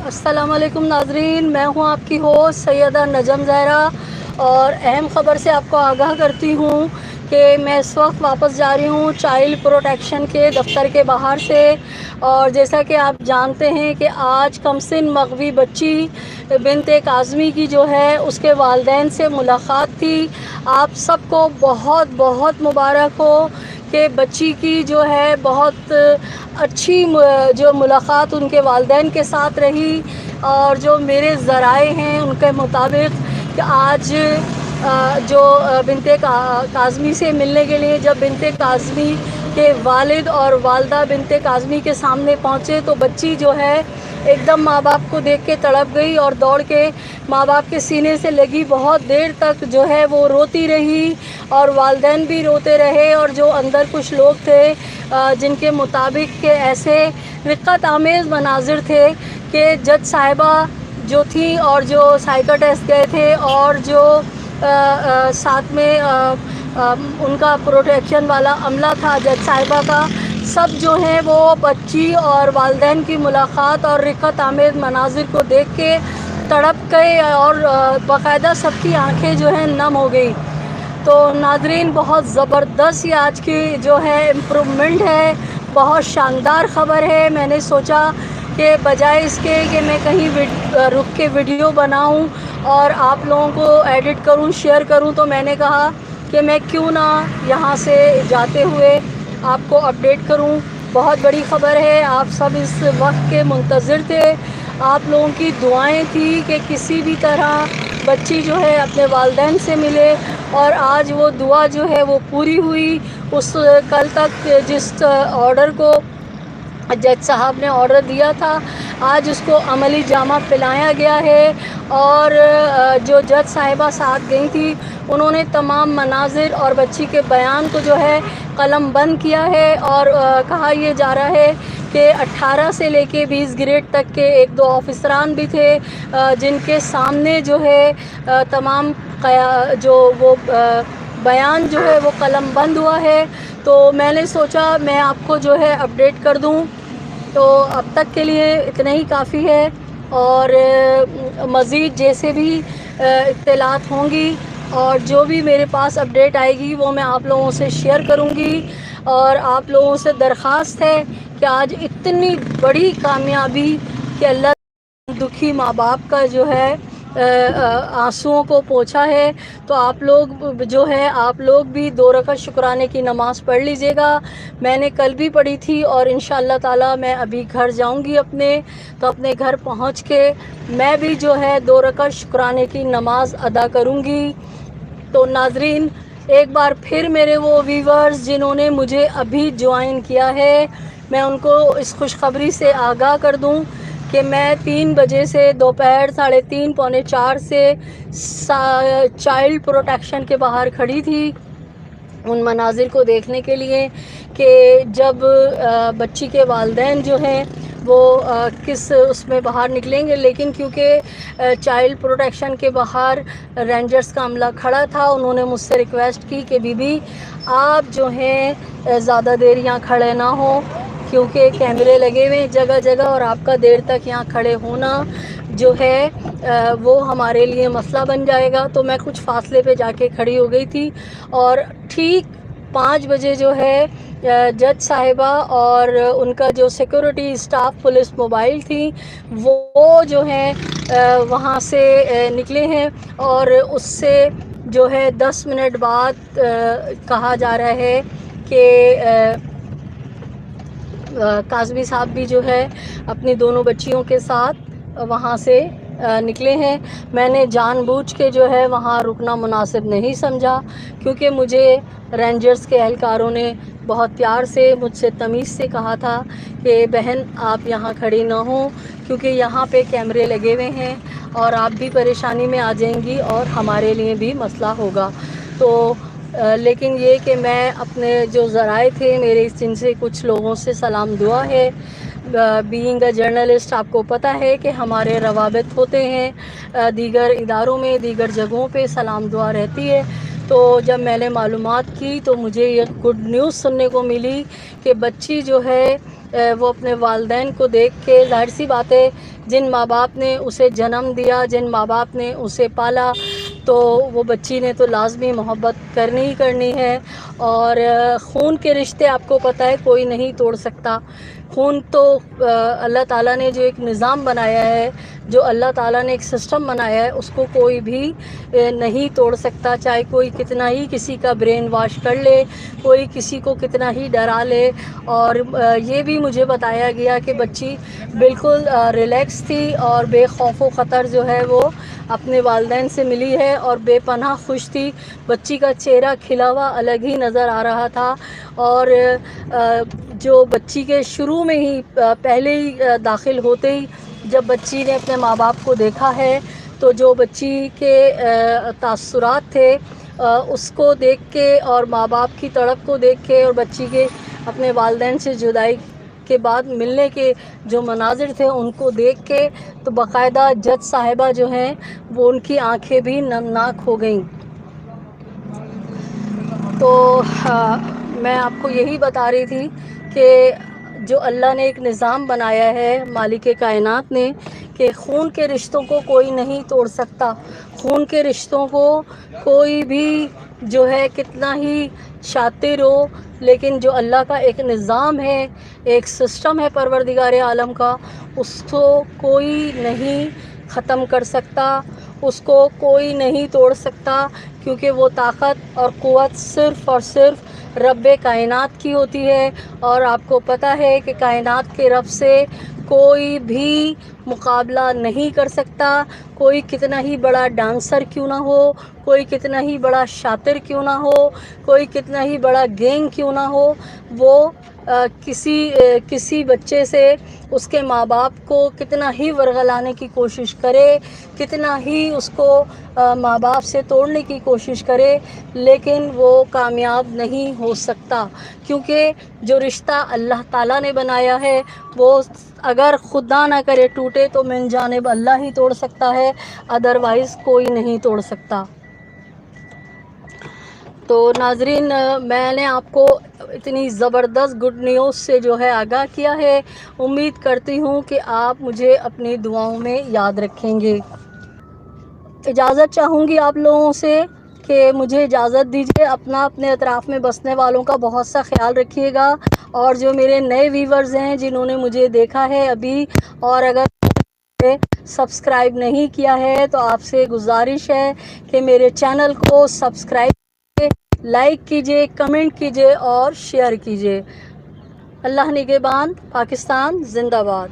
السلام علیکم ناظرین، میں ہوں آپ کی ہوسٹ سیدہ نجم زہرا، اور اہم خبر سے آپ کو آگاہ کرتی ہوں کہ میں اس وقت واپس جا رہی ہوں چائلڈ پروٹیکشن کے دفتر کے باہر سے۔ اور جیسا کہ آپ جانتے ہیں کہ آج کمسن مغوی بچی بنت کاظمی کی جو ہے اس کے والدین سے ملاقات تھی۔ آپ سب کو بہت بہت مبارک ہو کہ بچی کی جو ہے بہت اچھی جو ملاقات ان کے والدین کے ساتھ رہی، اور جو میرے ذرائع ہیں ان کے مطابق کہ آج جو بنت کاظمی سے ملنے کے لیے جب بنت کاظمی کے والد اور والدہ بنت کاظمی کے سامنے پہنچے تو بچی جو ہے ایک دم ماں باپ کو دیکھ کے تڑپ گئی اور دوڑ کے ماں باپ کے سینے سے لگی، بہت دیر تک جو ہے وہ روتی رہی اور والدین بھی روتے رہے، اور جو اندر کچھ لوگ تھے جن کے مطابق کہ ایسے رقت آمیز مناظر تھے کہ جج صاحبہ جو تھیں اور جو سائیکاٹسٹ گئے تھے اور جو ساتھ میں ان کا پروٹیکشن والا عملہ تھا جج صاحبہ کا، سب جو ہیں وہ بچی اور والدین کی ملاقات اور رقت آمیز مناظر کو دیکھ کے تڑپ گئے، اور باقاعدہ سب کی آنکھیں جو ہیں نم ہو گئی۔ تو ناظرین، بہت زبردست یہ آج کی جو ہے امپرومنٹ ہے، بہت شاندار خبر ہے۔ میں نے سوچا کہ بجائے اس کے کہ میں کہیں رک کے ویڈیو بناؤں اور آپ لوگوں کو ایڈٹ کروں، شیئر کروں، تو میں نے کہا کہ میں کیوں نہ یہاں سے جاتے ہوئے آپ کو اپڈیٹ کروں۔ بہت بڑی خبر ہے، آپ سب اس وقت کے منتظر تھے، آپ لوگوں کی دعائیں تھیں کہ کسی بھی طرح بچی جو ہے اپنے والدین سے ملے، اور آج وہ دعا جو ہے وہ پوری ہوئی۔ اس کل تک جس آرڈر کو جج صاحب نے آرڈر دیا تھا، آج اس کو عملی جامہ پہنایا گیا ہے، اور جو جج صاحبہ ساتھ گئی تھی انہوں نے تمام مناظر اور بچی کے بیان کو جو ہے قلم بند کیا ہے، اور کہا یہ جا رہا ہے کہ 18 سے لے کے 20 گریڈ تک کے ایک دو آفیسران بھی تھے جن کے سامنے جو ہے تمام جو وہ بیان جو ہے وہ قلم بند ہوا ہے۔ تو میں نے سوچا میں آپ کو جو ہے اپڈیٹ کر دوں، تو اب تک کے لیے اتنا ہی کافی ہے، اور مزید جیسے بھی اطلاعات ہوں گی اور جو بھی میرے پاس اپڈیٹ آئے گی وہ میں آپ لوگوں سے شیئر کروں گی۔ اور آپ لوگوں سے درخواست ہے کہ آج اتنی بڑی کامیابی کہ اللہ دکھی ماں باپ کا جو ہے آنسوؤں کو پوچھا ہے، تو آپ لوگ جو ہے آپ لوگ بھی 2 رکعت شکرانے کی نماز پڑھ لیجئے گا۔ میں نے کل بھی پڑھی تھی، اور انشاءاللہ تعالی میں ابھی گھر جاؤں گی اپنے، تو اپنے گھر پہنچ کے میں بھی جو ہے 2 رکعت شکرانے کی نماز ادا کروں گی۔ تو ناظرین، ایک بار پھر میرے وہ ویورز جنہوں نے مجھے ابھی جوائن کیا ہے، میں ان کو اس خوشخبری سے آگاہ کر دوں کہ میں 3 بجے سے دوپہر 3:30 پونے 4 سے چائلڈ پروٹیکشن کے باہر کھڑی تھی ان مناظر کو دیکھنے کے لیے کہ جب بچی کے والدین جو ہیں وہ کس اس میں باہر نکلیں گے، لیکن کیونکہ چائلڈ پروٹیکشن کے باہر رینجرز کا عملہ کھڑا تھا، انہوں نے مجھ سے ریکویسٹ کی کہ بی بی آپ جو ہیں زیادہ دیر یہاں کھڑے نہ ہوں، کیونکہ کیمرے لگے ہوئے ہیں جگہ جگہ، اور آپ کا دیر تک یہاں کھڑے ہونا جو ہے وہ ہمارے لیے مسئلہ بن جائے گا۔ تو میں کچھ فاصلے پہ جا کے کھڑی ہو گئی تھی، اور ٹھیک 5 بجے جو ہے جج صاحبہ اور ان کا جو سیکورٹی اسٹاف پولیس موبائل تھی وہ جو ہیں وہاں سے نکلے ہیں، اور اس سے جو ہے 10 منٹ بعد کہا جا رہا ہے کہ کاظمی صاحب بھی جو ہے اپنی دونوں بچیوں کے ساتھ وہاں سے نکلے ہیں۔ میں نے جان بوجھ کے جو ہے وہاں رکنا مناسب نہیں سمجھا، کیونکہ مجھے رینجرز کے اہلکاروں نے بہت پیار سے مجھ سے تمیز سے کہا تھا کہ بہن آپ یہاں کھڑی نہ ہوں، کیونکہ یہاں پہ کیمرے لگے ہوئے ہیں اور آپ بھی پریشانی میں آ جائیں گی اور ہمارے لیے بھی مسئلہ ہوگا۔ تو لیکن یہ کہ میں اپنے جو ذرائع تھے میرے جن سے کچھ لوگوں سے سلام دعا ہے، بینگ اے جرنلسٹ آپ کو پتہ ہے کہ ہمارے روابط ہوتے ہیں دیگر اداروں میں، دیگر جگہوں پہ سلام دعا رہتی ہے۔ تو جب میں نے معلومات کی تو مجھے یہ گڈ نیوز سننے کو ملی کہ بچی جو ہے وہ اپنے والدین کو دیکھ کے، ظاہر سی بات ہے جن ماں باپ نے اسے جنم دیا، جن ماں باپ نے اسے پالا، تو وہ بچی نے تو لازمی محبت کرنی ہی کرنی ہے۔ اور خون کے رشتے آپ کو پتہ ہے کوئی نہیں توڑ سکتا۔ خون تو اللہ تعالیٰ نے جو ایک نظام بنایا ہے، جو اللہ تعالیٰ نے ایک سسٹم بنایا ہے، اس کو کوئی بھی نہیں توڑ سکتا، چاہے کوئی کتنا ہی کسی کا برین واش کر لے، کوئی کسی کو کتنا ہی ڈرا لے۔ اور یہ بھی مجھے بتایا گیا کہ بچی بالکل ریلیکس تھی اور بے خوف و خطر جو ہے وہ اپنے والدین سے ملی ہے، اور بے پناہ خوش تھی۔ بچی کا چہرہ کھلا ہوا الگ ہی نظر آ رہا تھا، اور جو بچی کے شروع میں ہی پہلے ہی داخل ہوتے ہی جب بچی نے اپنے ماں باپ کو دیکھا ہے تو جو بچی کے تاثرات تھے اس کو دیکھ کے اور ماں باپ کی تڑپ کو دیکھ کے اور بچی کے اپنے والدین سے جدائی کے بعد ملنے کے جو مناظر تھے ان کو دیکھ کے تو باقاعدہ جج صاحبہ جو ہیں وہ ان کی آنکھیں بھی نمناک ہو گئیں۔ تو میں آپ کو یہی بتا رہی تھی کہ جو اللہ نے ایک نظام بنایا ہے مالک کائنات نے کہ خون کے رشتوں کو کوئی نہیں توڑ سکتا۔ خون کے رشتوں کو کوئی بھی جو ہے کتنا ہی شاطر ہو، لیکن جو اللہ کا ایک نظام ہے، ایک سسٹم ہے پروردگار عالم کا، اس کو کوئی نہیں ختم کر سکتا، اس کو کوئی نہیں توڑ سکتا، کیونکہ وہ طاقت اور قوت صرف اور صرف رب کائنات کی ہوتی ہے۔ اور آپ کو پتہ ہے کہ کائنات کے رب سے کوئی بھی مقابلہ نہیں کر سکتا، کوئی کتنا ہی بڑا ڈانسر کیوں نہ ہو، کوئی کتنا ہی بڑا شاطر کیوں نہ ہو، کوئی کتنا ہی بڑا گینگ کیوں نہ ہو، وہ کسی بچے سے اس کے ماں باپ کو کتنا ہی ورغلانے کی کوشش کرے، کتنا ہی اس کو ماں باپ سے توڑنے کی کوشش کرے، لیکن وہ کامیاب نہیں ہو سکتا، کیونکہ جو رشتہ اللہ تعالیٰ نے بنایا ہے وہ اگر خدا نہ کرے ٹوٹے تو من جانب اللہ ہی توڑ سکتا ہے، ادروائز کوئی نہیں توڑ سکتا۔ تو ناظرین، میں نے آپ کو اتنی زبردست گڈ نیوز سے جو ہے آگاہ کیا ہے، امید کرتی ہوں کہ آپ مجھے اپنی دعاؤں میں یاد رکھیں گے۔ اجازت چاہوں گی آپ لوگوں سے کہ مجھے اجازت دیجیے، اپنے اطراف میں بسنے والوں کا بہت سا خیال رکھیے گا، اور جو میرے نئے ویورز ہیں جنہوں نے مجھے دیکھا ہے ابھی اور اگر سبسکرائب نہیں کیا ہے تو آپ سے گزارش ہے کہ میرے چینل کو سبسکرائب کیجیے، لائک کیجیے، کمنٹ کیجیے اور شیئر کیجیے۔ اللہ نگہبان، پاکستان زندہ باد۔